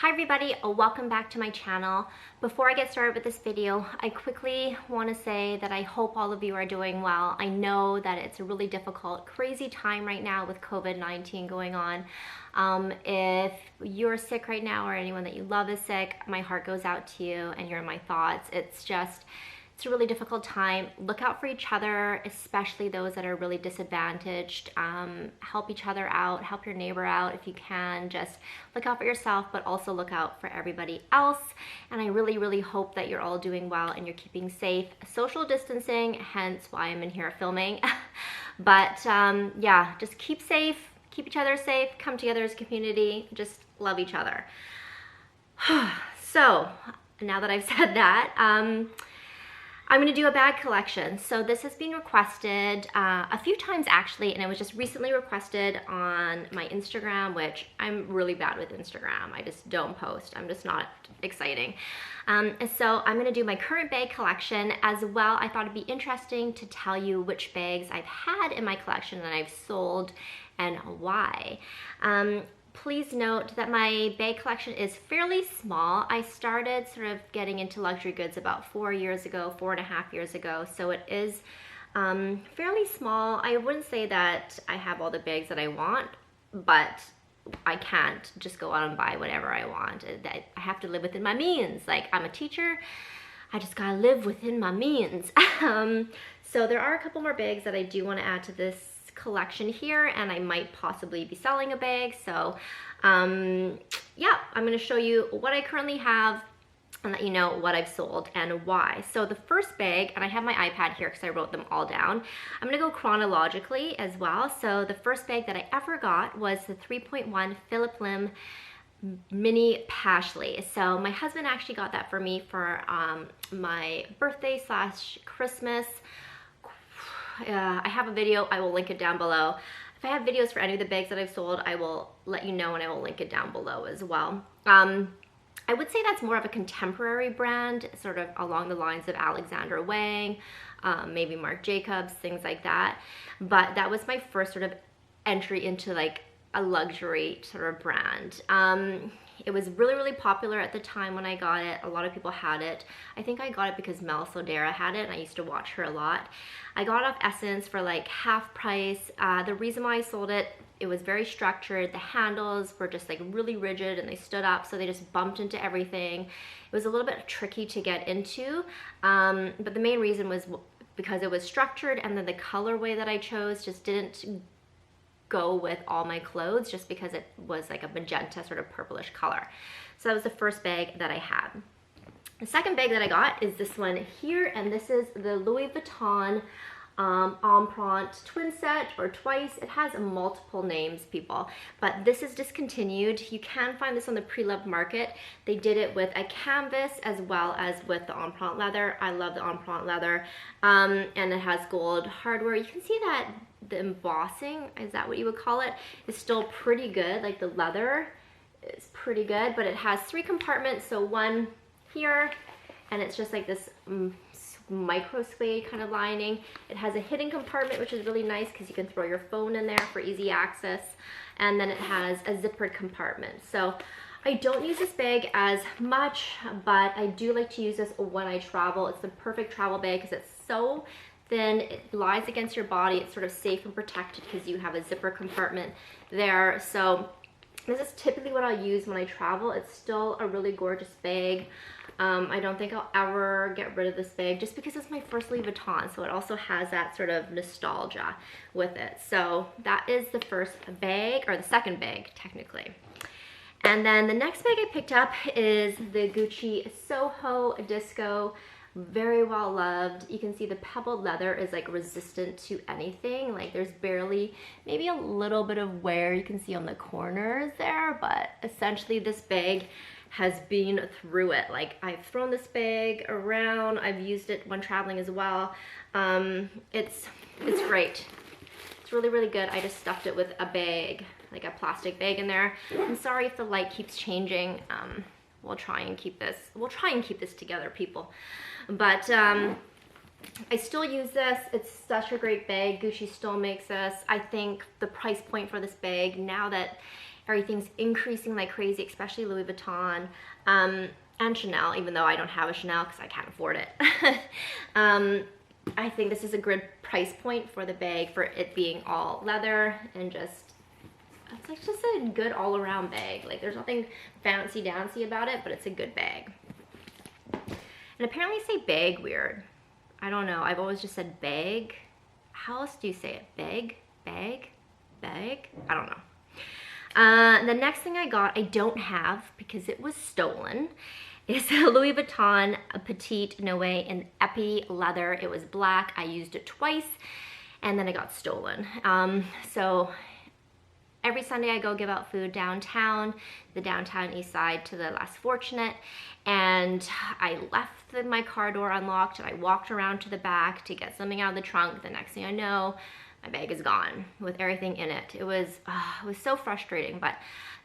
Hi everybody, welcome back to my channel. Before I get started with this video, I quickly want to say that I hope all of you are doing well. I know that it's a really difficult, crazy time right now with COVID-19 going on. If you're sick right now or anyone that you love is sick, my heart goes out to you and you're in my thoughts. It's a really difficult time. Look out for each other, especially those that are really disadvantaged. Help each other out, help your neighbor out if you can. Just look out for yourself, but also look out for everybody else. And I really, really hope that you're all doing well and you're keeping safe. Social distancing, hence why I'm in here filming. But yeah, just keep safe, keep each other safe, come together as a community, just love each other. So now that I've said that, I'm gonna do a bag collection. So this has been requested a few times actually, and it was just recently requested on my Instagram, which I'm really bad with Instagram. I just don't post, I'm just not exciting. And so I'm gonna do my current bag collection as well. I thought it'd be interesting to tell you which bags I've had in my collection and I've sold and why. Please note that my bag collection is fairly small. I started sort of getting into luxury goods about 4 years ago, 4.5 years ago. So it is fairly small. I wouldn't say that I have all the bags that I want, but I can't just go out and buy whatever I want. I have to live within my means. Like, I'm a teacher, I just gotta live within my means. So there are a couple more bags that I do want to add to this collection here, and I might possibly be selling a bag. So yeah, I'm going to show you what I currently have and let you know what I've sold and why. So the first bag, and I have my iPad here because I wrote them all down. I'm going to go chronologically as well. So the first bag that I ever got was the 3.1 Phillip Lim Minnie Paschal II. So my husband actually got that for me for my birthday / Christmas. I have a video, I will link it down below. If I have videos for any of the bags that I've sold, I will let you know and I will link it down below as well. I would say that's more of a contemporary brand, sort of along the lines of Alexander Wang, maybe Marc Jacobs, things like that. But that was my first sort of entry into like a luxury sort of brand. It was really, really popular at the time when I got it. A lot of people had it. I think I got it because Mel Sodera had it and I used to watch her a lot. I got it off Essence for like half price. The reason why I sold it, it was very structured. The handles were just like really rigid and they stood up, so they just bumped into everything. It was a little bit tricky to get into, but the main reason was because it was structured, and then the colorway that I chose just didn't go with all my clothes, just because it was like a magenta sort of purplish color. So that was the first bag that I had. The second bag that I got is this one here, and this is the Louis Vuitton Pront twin set or twice. It has multiple names, people, but this is discontinued. You can find this on the pre-loved market. They did it with a canvas as well as with the Pront leather. I love the Pront leather, and it has gold hardware. You can see that the embossing, is that what you would call it, is still pretty good. Like the leather is pretty good, but it has 3 compartments. So one here, and it's just like this micro suede kind of lining. It has a hidden compartment, which is really nice because you can throw your phone in there for easy access. And then it has a zippered compartment. So I don't use this bag as much, but I do like to use this when I travel. It's the perfect travel bag because it's so thin, it lies against your body, it's sort of safe and protected because you have a zipper compartment there. So this is typically what I'll use when I travel. It's still a really gorgeous bag. I don't think I'll ever get rid of this bag just because it's my first Louis Vuitton, so it also has that sort of nostalgia with it. So that is the first bag, or the second bag technically. And then the next bag I picked up is the Gucci Soho Disco. Very well loved. You can see the pebbled leather is like resistant to anything. Like there's barely, maybe a little bit of wear you can see on the corners there, but essentially this bag has been through it. Like I've thrown this bag around, I've used it when traveling as well. It's great. It's really, really good. I just stuffed it with a bag, like a plastic bag in there. I'm sorry if the light keeps changing. We'll try and keep this together, people. But I still use this. It's such a great bag. Gucci still makes this. I think the price point for this bag, now that Everything's increasing like crazy, especially Louis Vuitton and Chanel, even though I don't have a Chanel because I can't afford it. I think this is a good price point for the bag, for it being all leather and just, it's like just a good all-around bag. Like there's nothing fancy dancy about it, but it's a good bag. And apparently I say bag weird. I don't know, I've always just said bag. How else do you say it? Bag? Bag? Bag? I don't know. The next thing I got, I don't have because it was stolen, is a Louis Vuitton Petite Noe in Epi leather. It was black. I used it twice and then it got stolen. So every Sunday I go give out food downtown, the downtown east side to the less fortunate, and I left my car door unlocked and I walked around to the back to get something out of the trunk. The next thing I know, my bag is gone with everything in it. It was so frustrating, but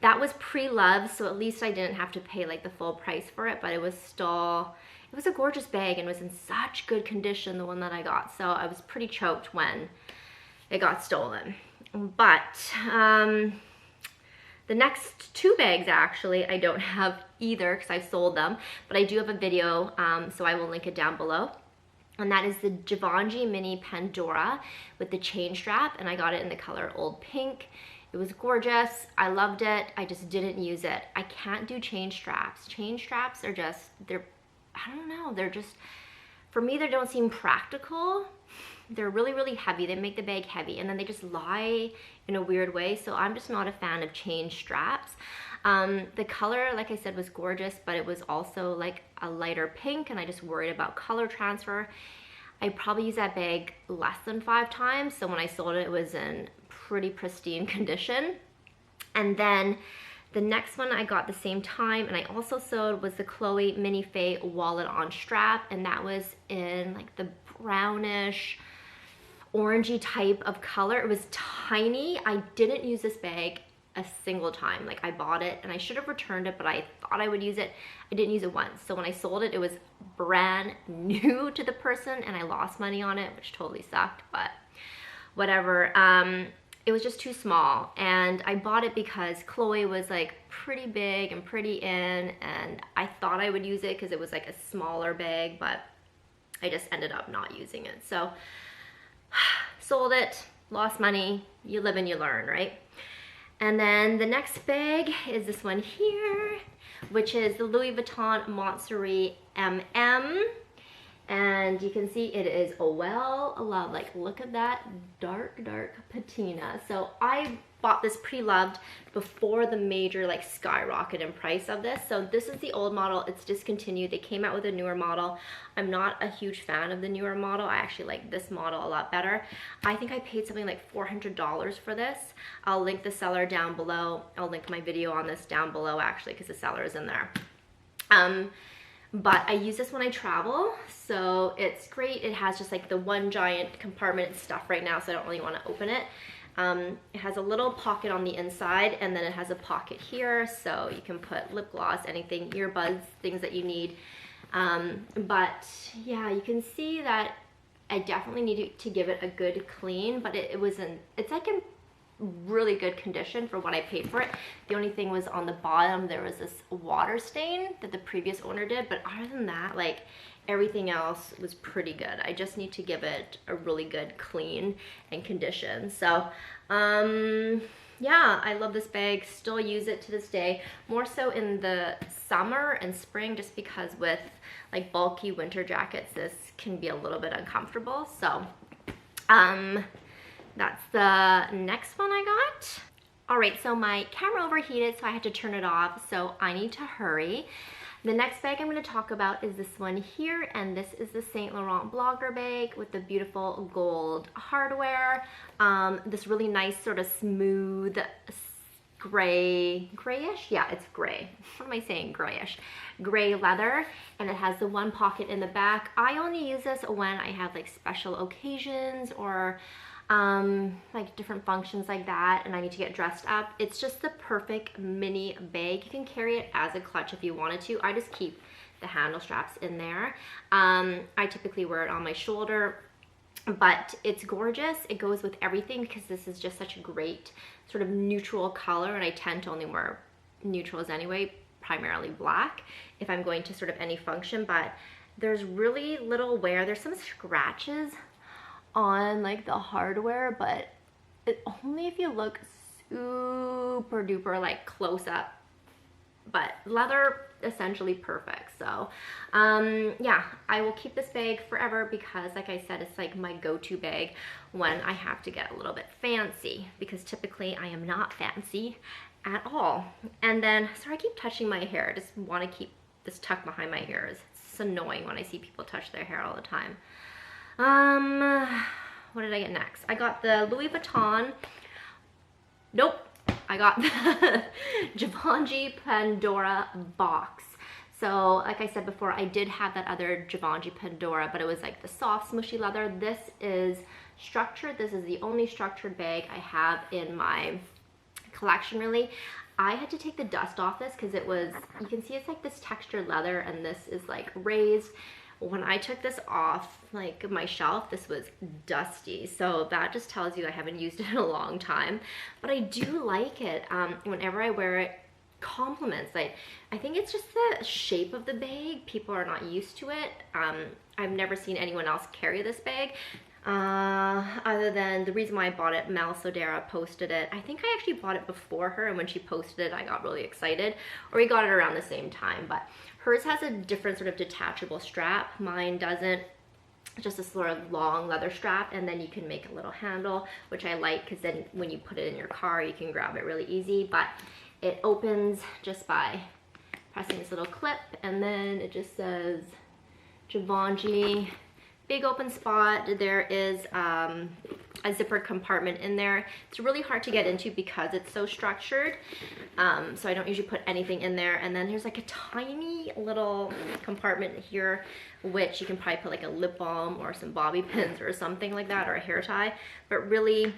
that was pre-loved, so at least I didn't have to pay like the full price for it, but it was still, it was a gorgeous bag and was in such good condition, the one that I got. So I was pretty choked when it got stolen. But the next two bags actually, I don't have either because I've sold them, but I do have a video, so I will link it down below. And that is the Givenchy Mini Pandora with the chain strap, and I got it in the color Old Pink. It was gorgeous. I loved it. I just didn't use it. I can't do chain straps. Chain straps are just, they're, I don't know, they're just, for me, they don't seem practical. They're really, really heavy. They make the bag heavy, and then they just lie in a weird way. So I'm just not a fan of chain straps. The color, like I said, was gorgeous, but it was also like a lighter pink, and I just worried about color transfer. I probably used that bag less than 5 times, so when I sold it, it was in pretty pristine condition. And then the next one I got the same time, and I also sold, was the Chloe Mini Faye wallet on strap, and that was in like the brownish, orangey type of color. It was tiny. I didn't use this bag a single time. Like I bought it and I should have returned it, but I thought I would use it. I didn't use it once. So when I sold it, it was brand new to the person and I lost money on it, which totally sucked, but whatever. It was just too small, and I bought it because Chloe was like pretty big and pretty in, and I thought I would use it because it was like a smaller bag, but I just ended up not using it. So sold it, lost money. You live and you learn, right? And then the next bag is this one here, which is the Louis Vuitton Matsuri MM. And you can see it is well loved. Like, look at that dark patina. So I bought this pre-loved before the major like skyrocket in price of this. So this is the old model. It's discontinued. They came out with a newer model. I'm not a huge fan of the newer model. I actually like this model a lot better. I think I paid something like $400 for this. I'll link the seller down below. I'll link my video on this down below actually, because the seller is in there. But I use this when I travel, so it's great. It has just like the one giant compartment stuff right now, so I don't really want to open it. It has a little pocket on the inside, and then it has a pocket here, so you can put lip gloss, anything, earbuds, things that you need. But yeah, you can see that I definitely need to give it a good clean, but it's like in really good condition for what I paid for it. The only thing was on the bottom there was this water stain that the previous owner did, but other than that, like, everything else was pretty good. I just need to give it a really good clean and condition. So yeah, I love this bag, still use it to this day, more so in the summer and spring, just because with like bulky winter jackets this can be a little bit uncomfortable. So that's the next one I got. All right, so my camera overheated, so I had to turn it off, so I need to hurry. The next bag I'm going to talk about is this one here, and this is the Saint Laurent blogger bag with the beautiful gold hardware. This really nice sort of smooth grayish? Yeah, it's gray. What am I saying? Grayish. Gray leather, and it has the one pocket in the back. I only use this when I have like special occasions or like different functions like that, and I need to get dressed up. It's just the perfect mini bag. You can carry it as a clutch if you wanted to. I just keep the handle straps in there. I typically wear it on my shoulder but it's gorgeous. It goes with everything because this is just such a great sort of neutral color, and I tend to only wear neutrals anyway, primarily black, if I'm going to sort of any function. But there's really little wear. There's some scratches on like the hardware, but only if you look super duper like close up. But leather, essentially perfect. So yeah, I will keep this bag forever because, like I said, it's like my go-to bag when I have to get a little bit fancy, because typically I am not fancy at all. And then, sorry, I keep touching my hair. I just want to keep this tucked behind my ears. It's annoying when I see people touch their hair all the time. What did I get next? I got the Louis Vuitton. Nope. I got the Givenchy Pandora box. So like I said before, I did have that other Givenchy Pandora, but it was like the soft smushy leather. This is structured. This is the only structured bag I have in my collection, really. I had to take the dust off this because it was, you can see it's like this textured leather, and this is like raised. When I took this off like my shelf, this was dusty, so that just tells you I haven't used it in a long time. But I do like it. Whenever I wear it, compliments. Like, I think it's just the shape of the bag. People are not used to it. I've never seen anyone else carry this bag. Other than the reason why I bought it, Mel Sodera posted it. I think I actually bought it before her, and when she posted it, I got really excited. Or we got it around the same time, but hers has a different sort of detachable strap. Mine doesn't. Just a sort of long leather strap, and then you can make a little handle, which I like because then when you put it in your car, you can grab it really easy. But it opens just by pressing this little clip, and then it just says Givenchy. Big open spot. There is a zippered compartment in there. It's really hard to get into because it's so structured, so I don't usually put anything in there. And then there's like a tiny little compartment here, which you can probably put like a lip balm or some bobby pins or something like that, or a hair tie. But really,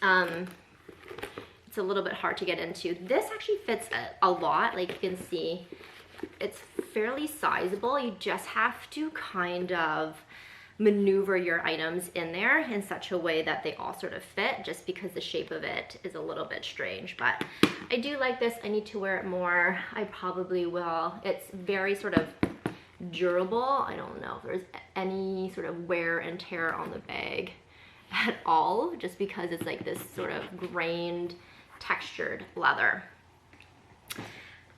it's a little bit hard to get into. This actually fits a lot. Like you can see, it's fairly sizable. You just have to kind of maneuver your items in there in such a way that they all sort of fit, just because the shape of it is a little bit strange. But I do like this. I need to wear it more. I probably will. It's very sort of durable. I don't know if there's any sort of wear and tear on the bag at all, just because it's like this sort of grained, textured leather.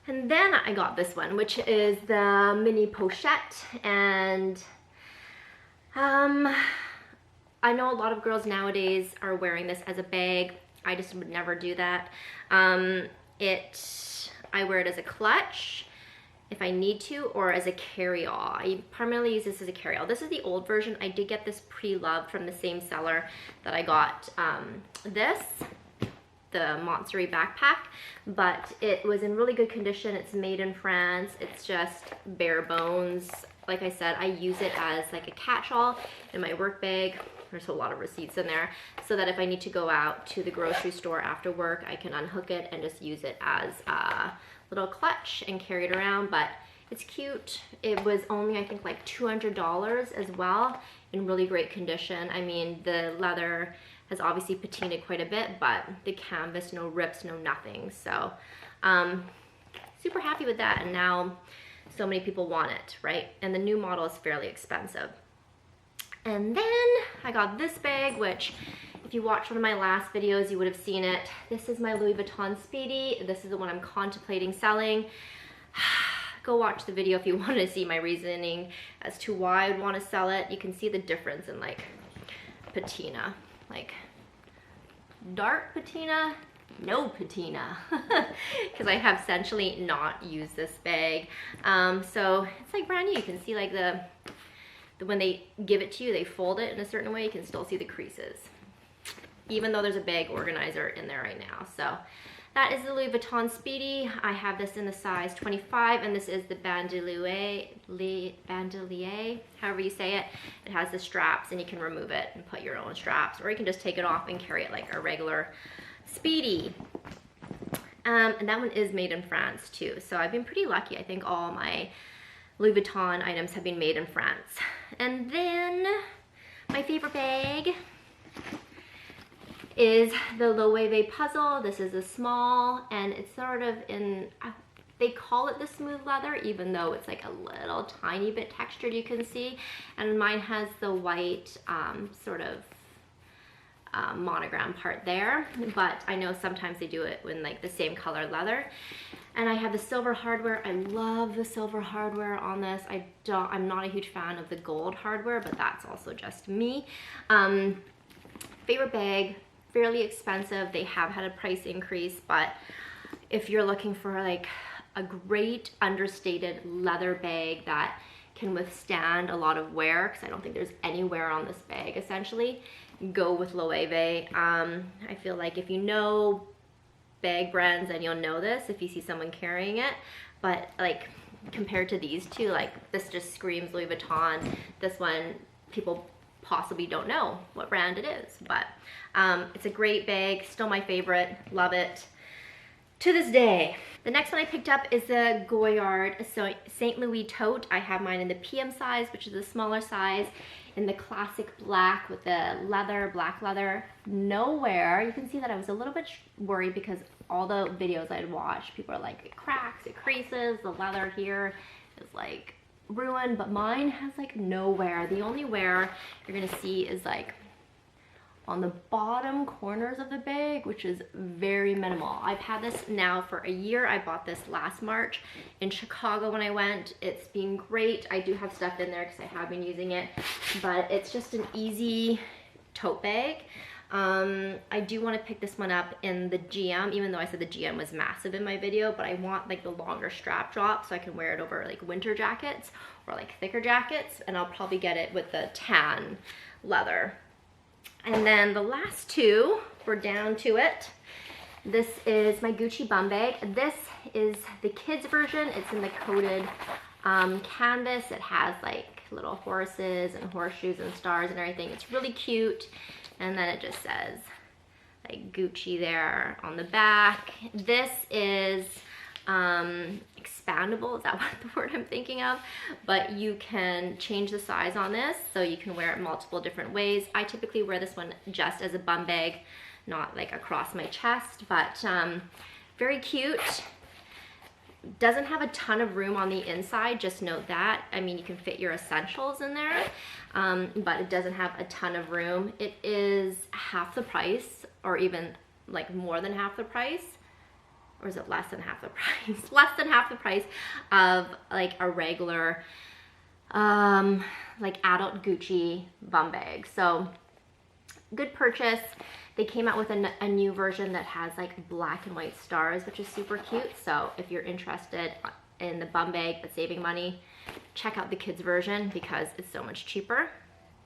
And then I got this one, which is the Minnie Pochette, and I know a lot of girls nowadays are wearing this as a bag. I just would never do that. I wear it as a clutch if I need to, or as a carry-all. I primarily use this as a carry-all. This is the old version. I did get this pre-loved from the same seller that I got the Matsuri backpack, but it was in really good condition. It's made in France. It's just bare bones. Like I said, I use it as like a catch-all in my work bag. There's a lot of receipts in there, so that if I need to go out to the grocery store after work, I can unhook it and just use it as a little clutch and carry it around. But it's cute. It was only, I think, like $200 as well, in really great condition. I mean, the leather has obviously patinaed quite a bit, but the canvas, no rips, no nothing. So super happy with that. And now so many people want it, right? And the new model is fairly expensive. And then I got this bag, which if you watched one of my last videos, you would have seen it. This is my Louis Vuitton Speedy. This is the one I'm contemplating selling. Go watch the video if you want to see my reasoning as to why I'd want to sell it. You can see the difference in like patina, like dark patina, no patina, because I have essentially not used this bag. So it's like brand new. You can see like the when they give it to you, they fold it in a certain way. You can still see the creases, even though there's a bag organizer in there right now. So that is the Louis Vuitton Speedy. I have this in the size 25, and this is the bandolier, however you say it. It has the straps, and you can remove it and put your own straps, or you can just take it off and carry it like a regular Speedy. And that one is made in France too. So I've been pretty lucky. I think all my Louis Vuitton items have been made in France. And then My favorite bag is the Loewe puzzle. This is a small, and it's sort of in, they call it the smooth leather, even though it's like a little tiny bit textured, you can see. And mine has the white sort of monogram part there, but I know sometimes they do it in like the same color leather. And I have the silver hardware. I love the silver hardware on this. I'm not a huge fan of the gold hardware, but that's also just me. Favorite bag, fairly expensive. They have had a price increase, but if you're looking for like a great understated leather bag that can withstand a lot of wear, because I don't think there's any wear on this bag essentially, go with Loewe. I feel like if you know bag brands, then you'll know this if you see someone carrying it, but like compared to these two, like this just screams Louis Vuitton. This one, people possibly don't know what brand it is, but it's a great bag, still my favorite, love it to this day. The next one I picked up is the Goya Art St. Louis Tote. I have mine in the PM size, which is the smaller size, in the classic black with the leather, black leather, no wear. You can see that I was a little bit worried because all the videos I'd watched, people are like, it cracks, it creases, the leather here is like ruined, but mine has like no wear. The only wear you're gonna see is like on the bottom corners of the bag, which is very minimal. I've had this now for a year. I bought this last March in Chicago when I went. It's been great. I do have stuff in there because I have been using it, but it's just an easy tote bag. I do want to pick this one up in the GM, even though I said the GM was massive in my video, but I want like the longer strap drop so I can wear it over like winter jackets or like thicker jackets, and I'll probably get it with the tan leather. And then the last two, we're down to it. This is my Gucci bum bag. This is the kids version. It's in the coated canvas. It has like little horses and horseshoes and stars and everything. It's really cute. And then it just says like Gucci there on the back. This is expandable, is that what the word I'm thinking of? But you can change the size on this, so you can wear it multiple different ways. I typically wear this one just as a bum bag, not like across my chest, but very cute. Doesn't have a ton of room on the inside, just note that. I mean, you can fit your essentials in there, but it doesn't have a ton of room. It is half the price, or even like more than half the price. Or is it less than half the price? Less than half the price of like a regular like adult Gucci bum bag. So good purchase. They came out with a new version that has like black and white stars, which is super cute. So if you're interested in the bum bag but saving money, check out the kids version because it's so much cheaper.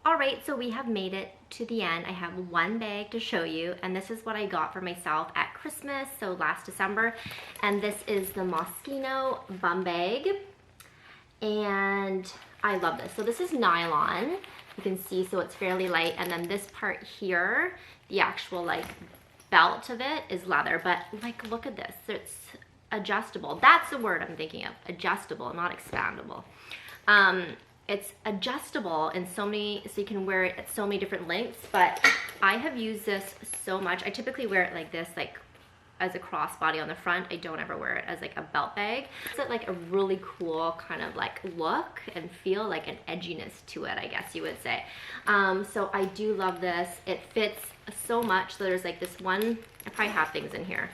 All right, so we have made it to the end. I have one bag to show you, and this is what I got for myself at Christmas, so last December. And this is the Moschino Bum Bag, and I love this. So this is nylon, you can see, so it's fairly light. And then this part here, the actual like belt of it is leather, but like look at this, it's adjustable. That's the word I'm thinking of, adjustable, not expandable. It's adjustable in so many, so you can wear it at so many different lengths, but I have used this so much. I typically wear it like this, like as a crossbody on the front. I don't ever wear it as like a belt bag. It's like a really cool kind of like look and feel, like an edginess to it, I guess you would say. So I do love this. It fits so much. So there's like this one, I probably have things in here.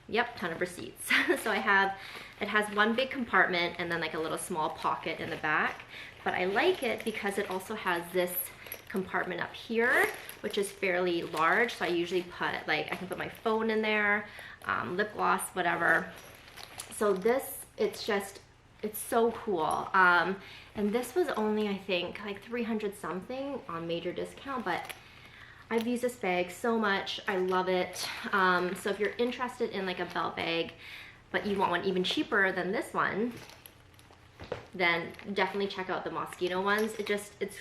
Yep, ton of receipts. So it has one big compartment and then like a little small pocket in the back. But I like it because it also has this compartment up here, which is fairly large. So I usually put like, I can put my phone in there, lip gloss, whatever. So this, it's so cool. And this was only, I think, like 300 something on major discount, but I've used this bag so much. I love it. So if you're interested in like a belt bag, but you want one even cheaper than this one, then definitely check out the Moschino ones. It's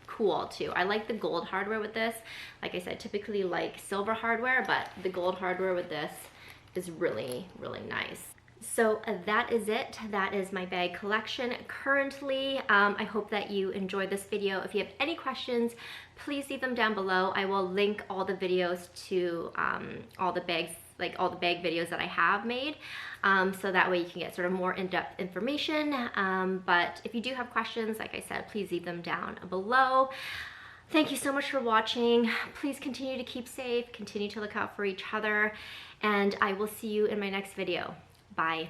cool too. I like the gold hardware with this. Like I said, typically like silver hardware, but the gold hardware with this is really, really nice. So that is it. That is my bag collection currently. I hope that you enjoyed this video. If you have any questions, please leave them down below. I will link all the videos to all the bags, like all the bag videos that I have made, so that way you can get sort of more in-depth information. But if you do have questions, like I said, please leave them down below. Thank you so much for watching. Please continue to keep safe, continue to look out for each other, and I will see you in my next video. Bye.